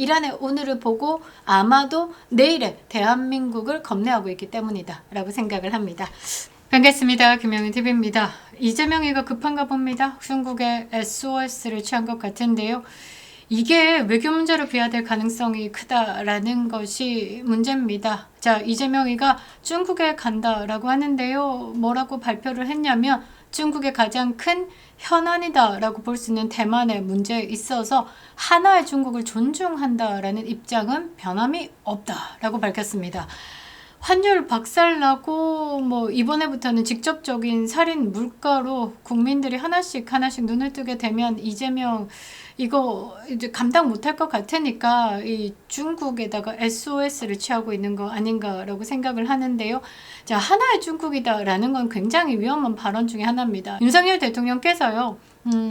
이란의 오늘을 보고 아마도 내일의 대한민국을 겁내하고 있기 때문이다 라고 생각을 합니다. 반갑습니다. 김영희TV입니다. 이재명이가 급한가 봅니다. 중국의 SOS를 취한 것 같은데요. 이게 외교 문제로 비화될 가능성이 크다라는 것이 문제입니다. 자, 이재명이가 중국에 간다라고 하는데요. 뭐라고 발표를 했냐면 중국의 가장 큰 현안이다라고 볼 수 있는 대만의 문제에 있어서 하나의 중국을 존중한다라는 입장은 변함이 없다라고 밝혔습니다. 환율 박살나고 뭐 이번에부터는 직접적인 살인 물가로 국민들이 하나씩 눈을 뜨게 되면 이재명 이거 이제 감당 못할 것 같으니까 이 중국에다가 SOS를 취하고 있는 거 아닌가라고 생각을 하는데요. 자, 하나의 중국이다라는 건 굉장히 위험한 발언 중에 하나입니다. 윤석열 대통령께서요.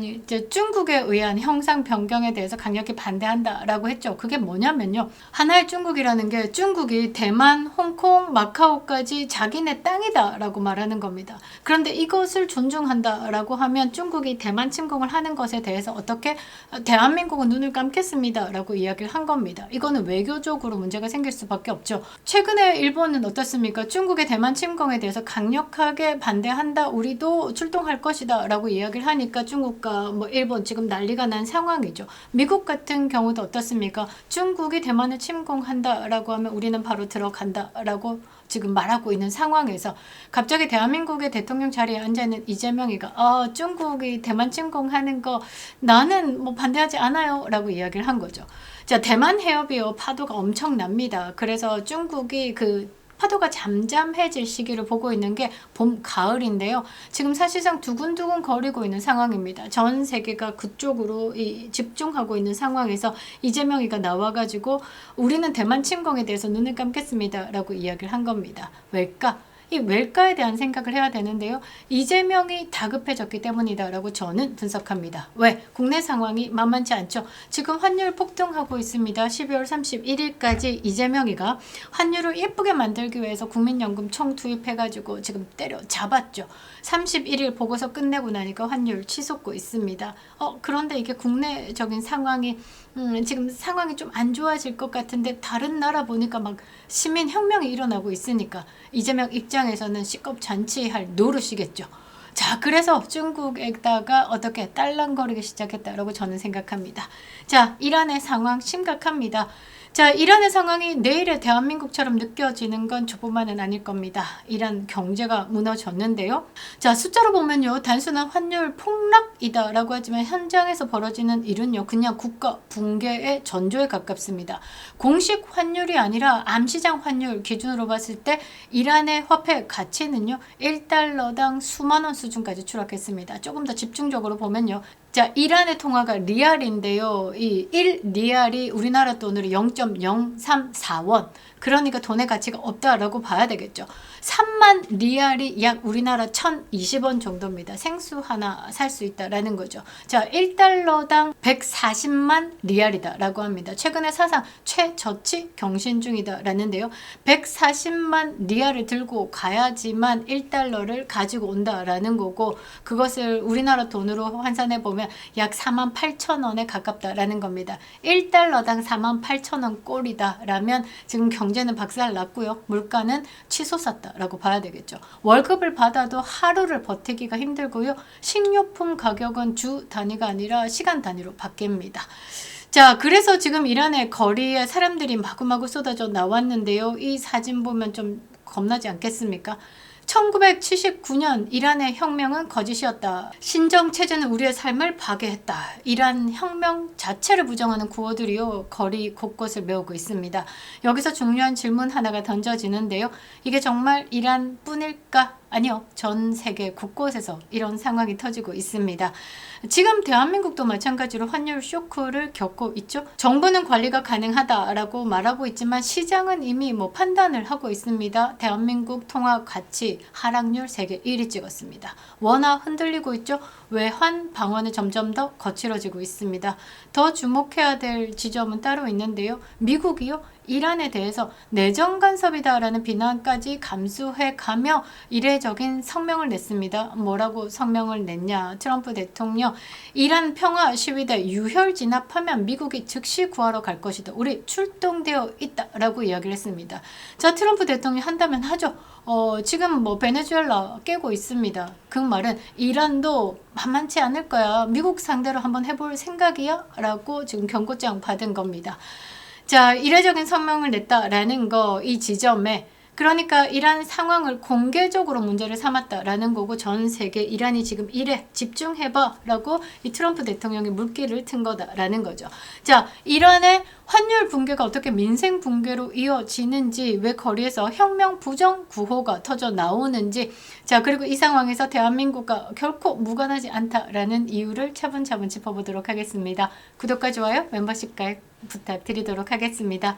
이제 중국에 의한 형상 변경에 대해서 강력히 반대한다라고 했죠. 그게 뭐냐면요. 하나의 중국이라는 게 중국이 대만, 홍콩, 마카오까지 자기네 땅이다라고 말하는 겁니다. 그런데 이것을 존중한다라고 하면 중국이 대만 침공을 하는 것에 대해서 어떻게 대한민국은 눈을 감겠습니다라고 이야기를 한 겁니다. 이거는 외교적으로 문제가 생길 수밖에 없죠. 최근에 일본은 어떻습니까? 중국의 대만 침공에 대해서 강력하게 반대한다. 우리도 출동할 것이다 라고 이야기를 하니까 중국과 뭐 일본 지금 난리가 난 상황이죠. 미국 같은 경우도 어떻습니까? 중국이 대만을 침공한다라고 하면 우리는 바로 들어간다라고 지금 말하고 있는 상황에서 갑자기 대한민국의 대통령 자리에 앉아있는 이재명이가 중국이 대만 침공하는 거 나는 뭐 반대하지 않아요 라고 이야기를 한 거죠. 자, 대만 해협이요 파도가 엄청납니다. 그래서 중국이 그 파도가 잠잠해질 시기를 보고 있는 게 봄, 가을인데요. 지금 사실상 두근두근 거리고 있는 상황입니다. 전 세계가 그쪽으로 집중하고 있는 상황에서 이재명이가 나와가지고 우리는 대만 침공에 대해서 눈을 감겠습니다 라고 이야기를 한 겁니다. 왜일까? 이 왜일까에 대한 생각을 해야 되는데요. 이재명이 다급해졌기 때문이다 라고 저는 분석합니다. 왜? 국내 상황이 만만치 않죠. 지금 환율 폭등하고 있습니다. 12월 31일까지 이재명이가 환율을 예쁘게 만들기 위해서 국민연금 총 투입해가지고 지금 때려잡았죠. 31일 보고서 끝내고 나니까 환율 치솟고 있습니다. 그런데 이게 국내적인 상황이 지금 상황이 좀 안 좋아질 것 같은데 다른 나라 보니까 막 시민혁명이 일어나고 있으니까 이재명 입장에서는 시겁잔치할 노릇이겠죠. 자, 그래서 중국에다가 어떻게 딸랑거리기 시작했다라고 저는 생각합니다. 자, 이란의 상황 심각합니다. 자, 이란의 상황이 내일의 대한민국처럼 느껴지는 건 저뿐만은 아닐 겁니다. 이란 경제가 무너졌는데요. 자, 숫자로 보면요. 단순한 환율 폭락이다라고 하지만 현장에서 벌어지는 일은요. 그냥 국가 붕괴의 전조에 가깝습니다. 공식 환율이 아니라 암시장 환율 기준으로 봤을 때 이란의 화폐 가치는요. 1달러당 수만 원 수준까지 추락했습니다. 조금 더 집중적으로 보면요. 자, 이란의 통화가 리알인데요. 이 1리알이 우리나라 돈으로 0.034원. 그러니까 돈의 가치가 없다라고 봐야 되겠죠. 3만 리알이 약 우리나라 1,020원 정도입니다. 생수 하나 살 수 있다라는 거죠. 자, 1달러당 140만 리알이다라고 합니다. 최근에 사상 최저치 경신 중이다라는데요. 140만 리알을 들고 가야지만 1달러를 가지고 온다라는 거고 그것을 우리나라 돈으로 환산해 보면 약 48,000원에 가깝다라는 겁니다. 1달러당 48,000원 꼴이다라면 지금 경제는 박살났고요. 물가는 치솟았다라고 봐야 되겠죠. 월급을 받아도 하루를 버티기가 힘들고요. 식료품 가격은 주 단위가 아니라 시간 단위로 바뀝니다. 자, 그래서 지금 이란의 거리에 사람들이 마구마구 쏟아져 나왔는데요. 이 사진 보면 좀 겁나지 않겠습니까? 1979년 이란의 혁명은 거짓이었다. 신정체제는 우리의 삶을 파괴했다. 이란 혁명 자체를 부정하는 구호들이요. 거리 곳곳을 메우고 있습니다. 여기서 중요한 질문 하나가 던져지는데요. 이게 정말 이란뿐일까? 아니요. 전 세계 곳곳에서 이런 상황이 터지고 있습니다. 지금 대한민국도 마찬가지로 환율 쇼크를 겪고 있죠. 정부는 관리가 가능하다라고 말하고 있지만 시장은 이미 판단을 하고 있습니다. 대한민국 통화 가치 하락률 세계 1위 찍었습니다. 원화 흔들리고 있죠. 외환 방언이 점점 더 거칠어지고 있습니다. 더 주목해야 될 지점은 따로 있는데요. 미국이요. 이란에 대해서 내정 간섭이다라는 비난까지 감수해가며 이례적인 성명을 냈습니다. 뭐라고 성명을 냈냐? 트럼프 대통령, 이란 평화 시위대 유혈 진압하면 미국이 즉시 구하러 갈 것이다. 우리 출동되어 있다라고 이야기를 했습니다. 자, 트럼프 대통령이 한다면 하죠. 지금 뭐 베네수엘라 깨고 있습니다. 그 말은 이란도 만만치 않을 거야. 미국 상대로 한번 해볼 생각이야? 라고 지금 경고장 받은 겁니다. 자, 이례적인 성명을 냈다라는 거, 이 지점에 그러니까 이란 상황을 공개적으로 문제를 삼았다라는 거고, 전 세계 이란이 지금 이래 집중해봐 라고 이 트럼프 대통령이 물기를 튼 거다라는 거죠. 자, 이란의 환율 붕괴가 어떻게 민생 붕괴로 이어지는지, 왜 거리에서 혁명 부정 구호가 터져 나오는지, 자, 그리고 이 상황에서 대한민국과 결코 무관하지 않다라는 이유를 차분차분 짚어보도록 하겠습니다. 구독과 좋아요, 멤버십 가입 부탁드리도록 하겠습니다.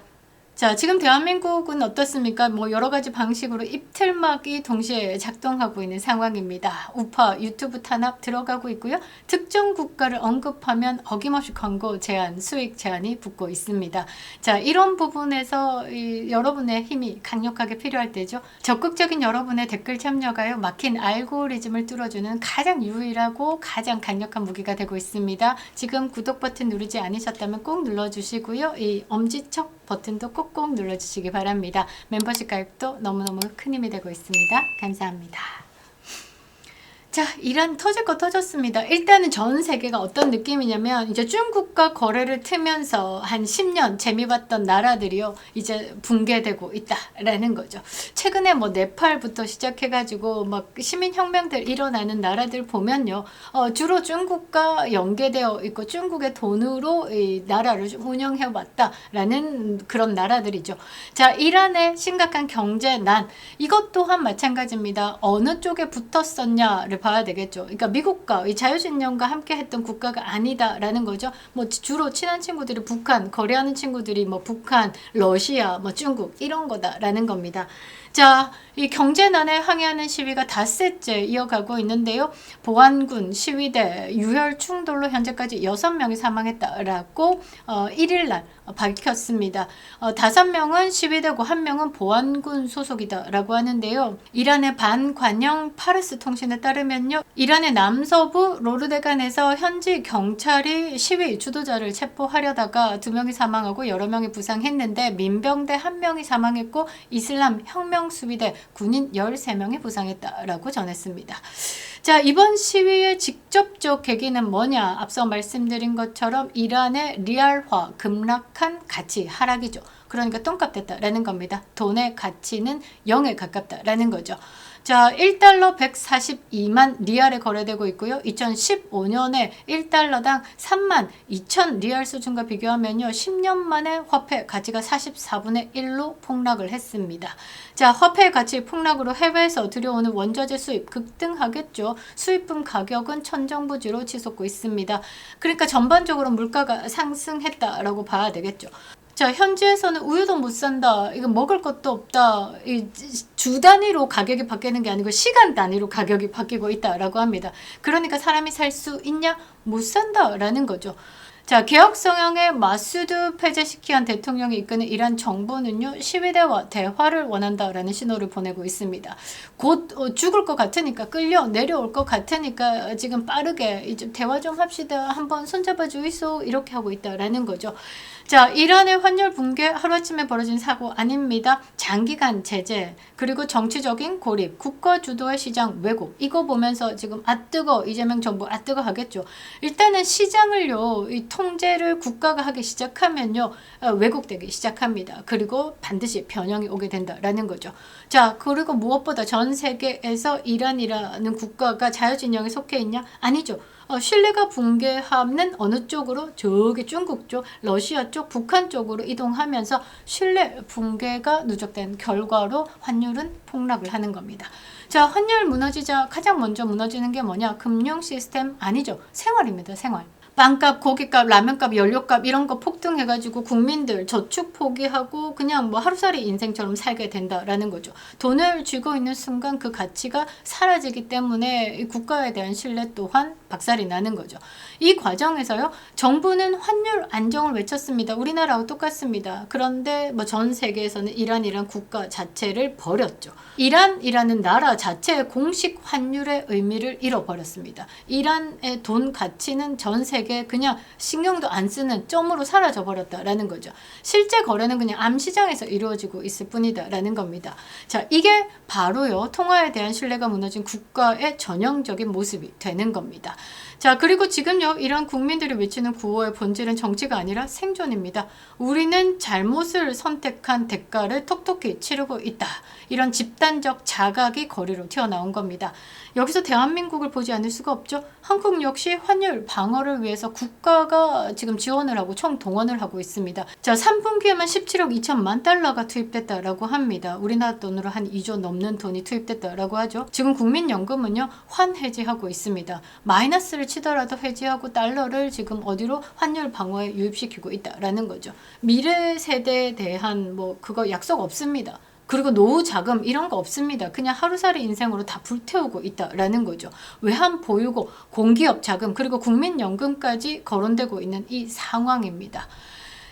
자, 지금 대한민국은 어떻습니까? 뭐 여러 가지 방식으로 입틀막이 동시에 작동하고 있는 상황입니다. 우파 유튜브 탄압 들어가고 있고요. 특정 국가를 언급하면 어김없이 광고 제한, 수익 제한이 붙고 있습니다. 자, 이런 부분에서 여러분의 힘이 강력하게 필요할 때죠. 적극적인 여러분의 댓글 참여가요, 막힌 알고리즘을 뚫어주는 가장 유일하고 가장 강력한 무기가 되고 있습니다. 지금 구독 버튼 누르지 않으셨다면 꼭 눌러주시고요. 이 엄지척 버튼도 꼭꼭 눌러주시기 바랍니다. 멤버십 가입도 너무너무 큰 힘이 되고 있습니다. 감사합니다. 자, 이란 터질 거 터졌습니다. 일단은 전 세계가 어떤 느낌이냐면, 이제 중국과 거래를 트면서 한 10년 재미봤던 나라들이요, 이제 붕괴되고 있다라는 거죠. 최근에 뭐 네팔부터 시작해가지고 막 시민혁명들 일어나는 나라들 보면요, 주로 중국과 연계되어 있고 중국의 돈으로 이 나라를 운영해왔다라는 그런 나라들이죠. 자, 이란의 심각한 경제난, 이것 또한 마찬가지입니다. 어느 쪽에 붙었었냐를 봐야 되겠죠. 그러니까 미국과 이 자유진영과 함께 했던 국가가 아니다라는 거죠. 뭐 주로 친한 친구들이 북한, 거래하는 친구들이 뭐 북한, 러시아, 뭐 중국 이런 거다라는 겁니다. 자, 이 경제난에 항의하는 시위가 닷새째 이어가고 있는데요. 보안군, 시위대, 유혈 충돌로 현재까지 6명이 사망했다라고 1일날 밝혔습니다. 5명은 시위대고 1명은 보안군 소속이다라고 하는데요. 이란의 반관영 파르스 통신에 따르면요, 이란의 남서부 로르데간에서 현지 경찰이 시위 주도자를 체포하려다가 2명이 사망하고 여러 명이 부상했는데, 민병대 1명이 사망했고 이슬람 혁명 수비대 군인 13명이 부상했다라고 전했습니다. 자, 이번 시위의 직접적 계기는 뭐냐? 앞서 말씀드린 것처럼 이란의 리알화, 급락한 가치 하락이죠. 그러니까 똥값 됐다라는 겁니다. 돈의 가치는 0에 가깝다라는 거죠. 자, 1달러 142만 리알에 거래되고 있고요. 2015년에 1달러당 3만 2천 리알 수준과 비교하면요, 10년 만에 화폐 가치가 44분의 1로 폭락을 했습니다. 자, 화폐 가치 폭락으로 해외에서 들여오는 원자재 수입 급등하겠죠. 수입품 가격은 천정부지로 치솟고 있습니다. 그러니까 전반적으로 물가가 상승했다라고 봐야 되겠죠. 자, 현지에서는 우유도 못 산다, 이거 먹을 것도 없다, 주 단위로 가격이 바뀌는 게 아니고 시간 단위로 가격이 바뀌고 있다라고 합니다. 그러니까 사람이 살 수 있냐? 못 산다라는 거죠. 자, 개혁 성향의 마수드 페제시키안 대통령이 이끄는 이란 정부는요, 시위대와 대화를 원한다라는 신호를 보내고 있습니다. 곧 죽을 것 같으니까, 끌려 내려올 것 같으니까 지금 빠르게 이제 대화 좀 합시다, 한번 손잡아 주이소, 이렇게 하고 있다라는 거죠. 자, 이란의 환율 붕괴 하루아침에 벌어진 사고 아닙니다. 장기간 제재, 그리고 정치적인 고립, 국가 주도의 시장 왜곡, 이거 보면서 지금 뜨거, 이재명 정부 뜨거 하겠죠. 일단은 시장을요, 이 통제를 국가가 하기 시작하면요, 왜곡되기 시작합니다. 그리고 반드시 변형이 오게 된다라는 거죠. 자, 그리고 무엇보다 전 세계에서 이란이라는 국가가 자유진영에 속해 있냐? 아니죠. 신뢰가 붕괴하는 어느 쪽으로? 저기 중국 쪽, 러시아 쪽, 북한 쪽으로 이동하면서 신뢰 붕괴가 누적된 결과로 환율은 폭락을 하는 겁니다. 자, 환율 무너지자 가장 먼저 무너지는 게 뭐냐? 금융 시스템 아니죠. 생활입니다. 생활. 빵값, 고기값, 라면값, 연료값 이런 거 폭등해가지고 국민들 저축 포기하고 그냥 뭐 하루살이 인생처럼 살게 된다라는 거죠. 돈을 쥐고 있는 순간 그 가치가 사라지기 때문에 이 국가에 대한 신뢰 또한 박살이 나는 거죠. 이 과정에서요, 정부는 환율 안정을 외쳤습니다. 우리나라와 똑같습니다. 그런데 뭐 전 세계에서는 이란이란 국가 자체를 버렸죠. 이란이라는 나라 자체의 공식 환율의 의미를 잃어버렸습니다. 이란의 돈 가치는 전 세계에 그냥 신경도 안 쓰는 점으로 사라져 버렸다라는 거죠. 실제 거래는 그냥 암시장에서 이루어지고 있을 뿐이다라는 겁니다. 자, 이게 바로요, 통화에 대한 신뢰가 무너진 국가의 전형적인 모습이 되는 겁니다. 자, 그리고 지금요, 이런 국민들이 외치는 구호의 본질은 정치가 아니라 생존입니다. 우리는 잘못을 선택한 대가를 톡톡히 치르고 있다. 이런 집단적 자각이 거리로 튀어나온 겁니다. 여기서 대한민국을 보지 않을 수가 없죠. 한국 역시 환율 방어를 위해서 국가가 지금 지원을 하고 총동원을 하고 있습니다. 자, 3분기에만 17억 2천만 달러가 투입됐다라고 합니다. 우리나라 돈으로 한 2조 넘는 돈이 투입됐다라고 하죠. 지금 국민연금은요, 환 해지하고 있습니다. 마이너스를 치더라도 해지하고 달러를 지금 어디로 환율 방어에 유입시키고 있다라는 거죠. 미래 세대에 대한 뭐 그거 약속 없습니다. 그리고 노후 자금 이런 거 없습니다. 그냥 하루살이 인생으로 다 불태우고 있다라는 거죠. 외환 보유고, 공기업 자금, 그리고 국민연금까지 거론되고 있는 이 상황입니다.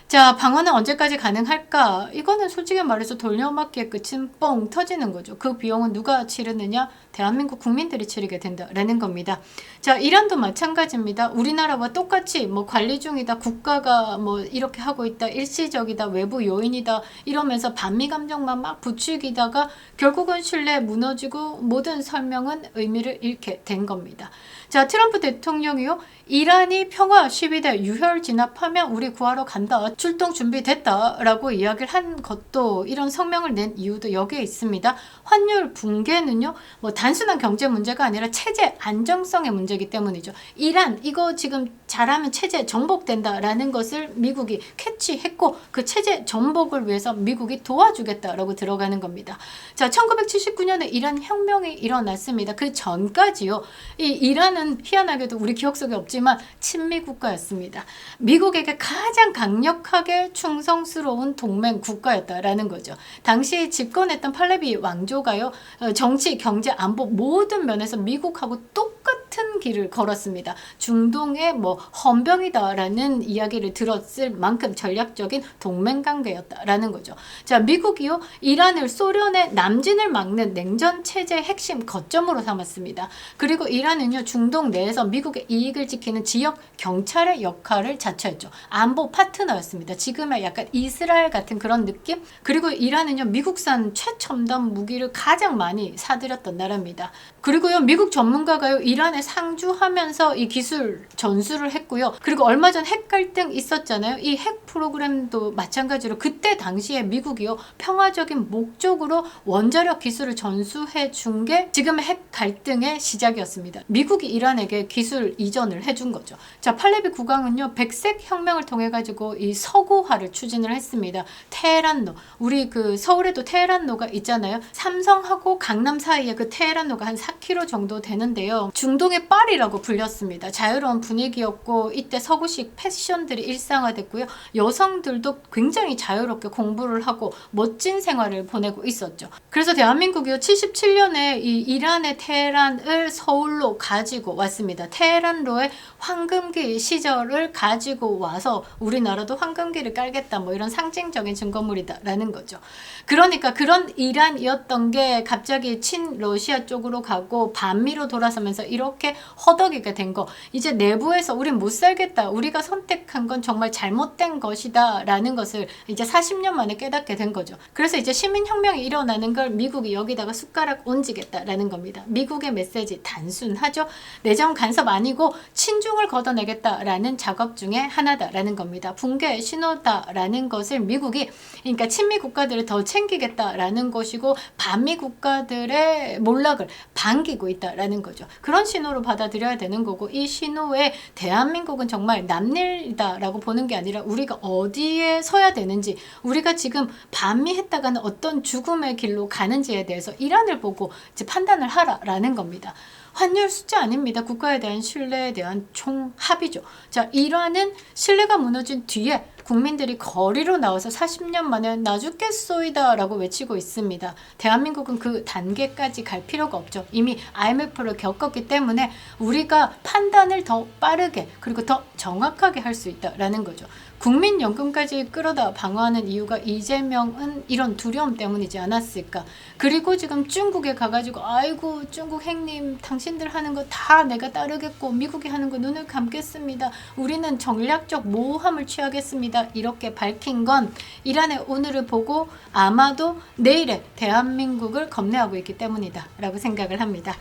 자, 방어는 언제까지 가능할까? 이거는 솔직히 말해서 돌려막기의 끝은 뻥 터지는 거죠. 그 비용은 누가 치르느냐? 대한민국 국민들이 치르게 된다라는 겁니다. 자, 이란도 마찬가지입니다. 우리나라와 똑같이 뭐 관리 중이다, 국가가 뭐 이렇게 하고 있다, 일시적이다, 외부 요인이다 이러면서 반미 감정만 막 부추기다가 결국은 신뢰 무너지고 모든 설명은 의미를 잃게 된 겁니다. 자, 트럼프 대통령이요, 이란이 평화 12대 유혈 진압하면 우리 구하러 간다, 출동 준비됐다라고 이야기를 한 것도, 이런 성명을 낸 이유도 여기에 있습니다. 환율 붕괴는요, 뭐 단순한 경제 문제가 아니라 체제 안정성의 문제이기 때문이죠. 이란 이거 지금 잘하면 체제 정복된다라는 것을 미국이 캐치했고, 그 체제 정복을 위해서 미국이 도와주겠다라고 들어가는 겁니다. 자, 1979년에 이란 혁명이 일어났습니다. 그 전까지요, 이 이란은 희한하게도 우리 기억 속에 없지만 친미 국가였습니다. 미국에게 가장 강력하게 충성스러운 동맹 국가였다라는 거죠. 당시 집권했던 팔레비 왕조가요, 정치, 경제, 안보 모든 면에서 미국하고 똑같은 길을 걸었습니다. 중동의 뭐 헌병이다라는 이야기를 들었을 만큼 전략적인 동맹 관계였다라는 거죠. 자, 미국이요, 이란을 소련의 남진을 막는 냉전 체제의 핵심 거점으로 삼았습니다. 그리고 이란은요, 중동 내에서 미국의 이익을 지키는 지역 경찰의 역할을 자처했죠. 안보 파트너였습니다. 지금의 약간 이스라엘 같은 그런 느낌? 그리고 이란은요, 미국산 최첨단 무기를 가장 많이 사들였던 나라입니다. 그리고요, 미국 전문가가요, 이란에 상주하면서 이 기술 전수를 했고요. 그리고 얼마 전 핵 갈등 있었잖아요. 이 핵 프로그램도 마찬가지로 그때 당시에 미국이요, 평화적인 목적으로 원자력 기술을 전수해 준 게 지금의 핵 갈등의 시작이었습니다. 미국이 이란에게 기술 이전을 해준 거죠. 자, 팔레비 국왕은요, 백색 혁명을 통해 가지고 이 서구화를 추진을 했습니다. 테헤란로, 우리 그 서울에도 테헤란로가 있잖아요. 삼성하고 강남 사이에 그 테헤란로가 한 4km 정도 되는데요. 중동의 파리라고 불렸습니다. 자유로운 분위기였고, 이때 서구식 패션들이 일상화됐고요. 여성들도 굉장히 자유롭게 공부를 하고 멋진 생활을 보내고 있었죠. 그래서 대한민국이요, 77년에 이 이란의 테헤란을 서울로 가지고 왔습니다. 테헤란로의 황금기 시절을 가지고 와서 우리나라도 황금기를 깔겠다, 뭐 이런 상징적인 증거물이다라는 거죠. 그러니까 그런 이란이었던 게 갑자기 친러시아 쪽으로 가고 반미로 돌아서면서 이렇게 허덕이게 된 거, 이제 내부에서 우린 못 살겠다, 우리가 선택한 건 정말 잘못된 것이다 라는 것을 이제 40년 만에 깨닫게 된 거죠. 그래서 이제 시민혁명이 일어나는 걸 미국이 여기다가 숟가락 얹기겠다라는 겁니다. 미국의 메시지 단순하죠. 내정 간섭 아니고 친중을 걷어내겠다라는 작업 중에 하나다라는 겁니다. 붕괴 신호다라는 것을 미국이, 그러니까 친미 국가들을 더 챙기겠다라는 것이고, 반미 국가들의 몰락을 반기고 있다라는 거죠. 그런 신호로 받아들여야 되는 거고, 이 신호에 대한민국은 정말 남일이다라고 보는 게 아니라 우리가 어디에 서야 되는지, 우리가 지금 반미했다가는 어떤 죽음의 길로 가는지에 대해서 이란을 보고 이제 판단을 하라라는 겁니다. 환율 숫자 아닙니다. 국가에 대한 신뢰에 대한 총합이죠. 자, 이란은 신뢰가 무너진 뒤에 국민들이 거리로 나와서 40년 만에 나 죽겠소이다 라고 외치고 있습니다. 대한민국은 그 단계까지 갈 필요가 없죠. 이미 IMF를 겪었기 때문에 우리가 판단을 더 빠르게 그리고 더 정확하게 할 수 있다라는 거죠. 국민연금까지 끌어다 방어하는 이유가 이재명은 이런 두려움 때문이지 않았을까. 그리고 지금 중국에 가가지고 아이고 중국 행님 당신들 하는 거 다 내가 따르겠고 미국이 하는 거 눈을 감겠습니다. 우리는 전략적 모함을 취하겠습니다. 이렇게 밝힌 건 이란의 오늘을 보고 아마도 내일의 대한민국을 겁내하고 있기 때문이다 라고 생각을 합니다.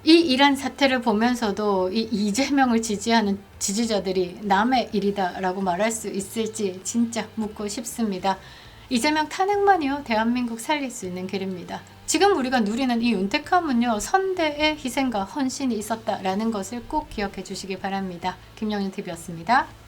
이 이란 사태를 보면서도 이 이재명을 지지하는 지지자들이 남의 일이다 라고 말할 수 있을지 진짜 묻고 싶습니다. 이재명 탄핵만이요 대한민국 살릴 수 있는 길입니다. 지금 우리가 누리는 이 윤택함은요 선대의 희생과 헌신이 있었다라는 것을 꼭 기억해 주시기 바랍니다. 김영윤TV였습니다.